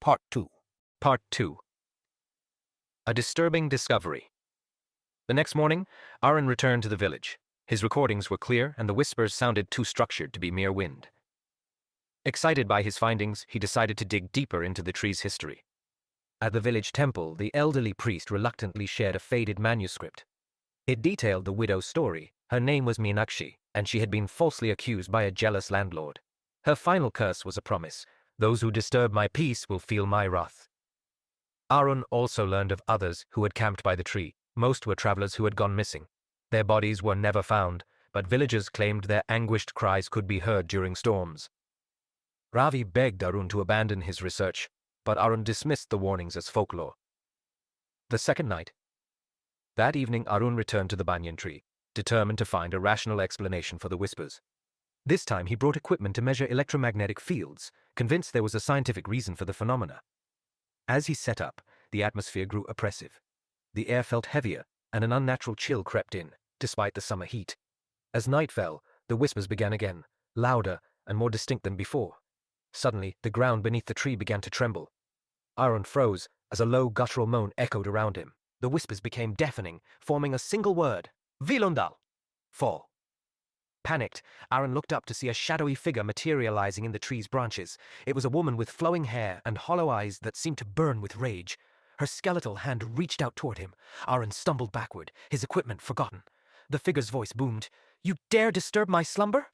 Part 2. Part 2. A disturbing discovery. The next morning, Aaron returned to the village. His recordings were clear, and the whispers sounded too structured to be mere wind. Excited by his findings, he decided to dig deeper into the tree's history. At the village temple, the elderly priest reluctantly shared a faded manuscript. It detailed the widow's story. Her name was Meenakshi, and she had been falsely accused by a jealous landlord. Her final curse was a promise: "Those who disturb my peace will feel my wrath." Aaron also learned of others who had camped by the tree. Most were travelers who had gone missing. Their bodies were never found, but villagers claimed their anguished cries could be heard during storms. Ravi begged Arun to abandon his research, but Arun dismissed the warnings as folklore. The second night. That evening, Arun returned to the banyan tree, determined to find a rational explanation for the whispers. This time he brought equipment to measure electromagnetic fields, convinced there was a scientific reason for the phenomena. As he set up, the atmosphere grew oppressive. The air felt heavier, and an unnatural chill crept in, despite the summer heat. As night fell, the whispers began again, louder and more distinct than before. Suddenly, the ground beneath the tree began to tremble. Aaron froze as a low guttural moan echoed around him. The whispers became deafening, forming a single word: Vilundal. Fall. Panicked, Aaron looked up to see a shadowy figure materializing in the tree's branches. It was a woman with flowing hair and hollow eyes that seemed to burn with rage. Her skeletal hand reached out toward him. Aaron stumbled backward, his equipment forgotten. The figure's voice boomed: "You dare disturb my slumber?"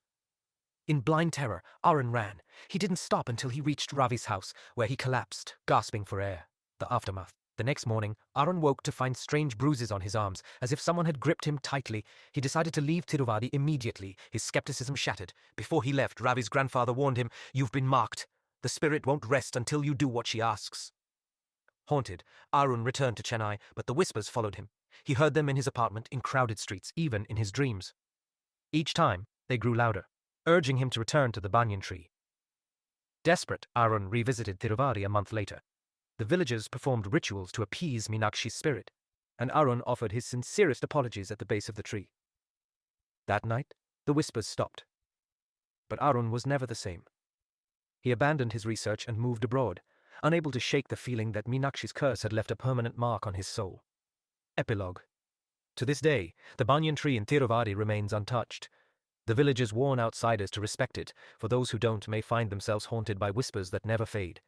In blind terror, Aaron ran. He didn't stop until he reached Ravi's house, where he collapsed, gasping for air. The aftermath. The next morning, Aaron woke to find strange bruises on his arms, as if someone had gripped him tightly. He decided to leave Tiruvadi immediately, his skepticism shattered. Before he left, Ravi's grandfather warned him, "You've been marked. The spirit won't rest until you do what she asks." Haunted, Aaron returned to Chennai, but the whispers followed him. He heard them in his apartment, in crowded streets, even in his dreams. Each time, they grew louder, urging him to return to the banyan tree. Desperate, Aaron revisited Tiruvadi a month later. The villagers performed rituals to appease Meenakshi's spirit, and Aaron offered his sincerest apologies at the base of the tree. That night, the whispers stopped. But Aaron was never the same. He abandoned his research and moved abroad, unable to shake the feeling that Meenakshi's curse had left a permanent mark on his soul. Epilogue. To this day, the banyan tree in Tiruvadi remains untouched. The villagers warn outsiders to respect it, for those who don't may find themselves haunted by whispers that never fade.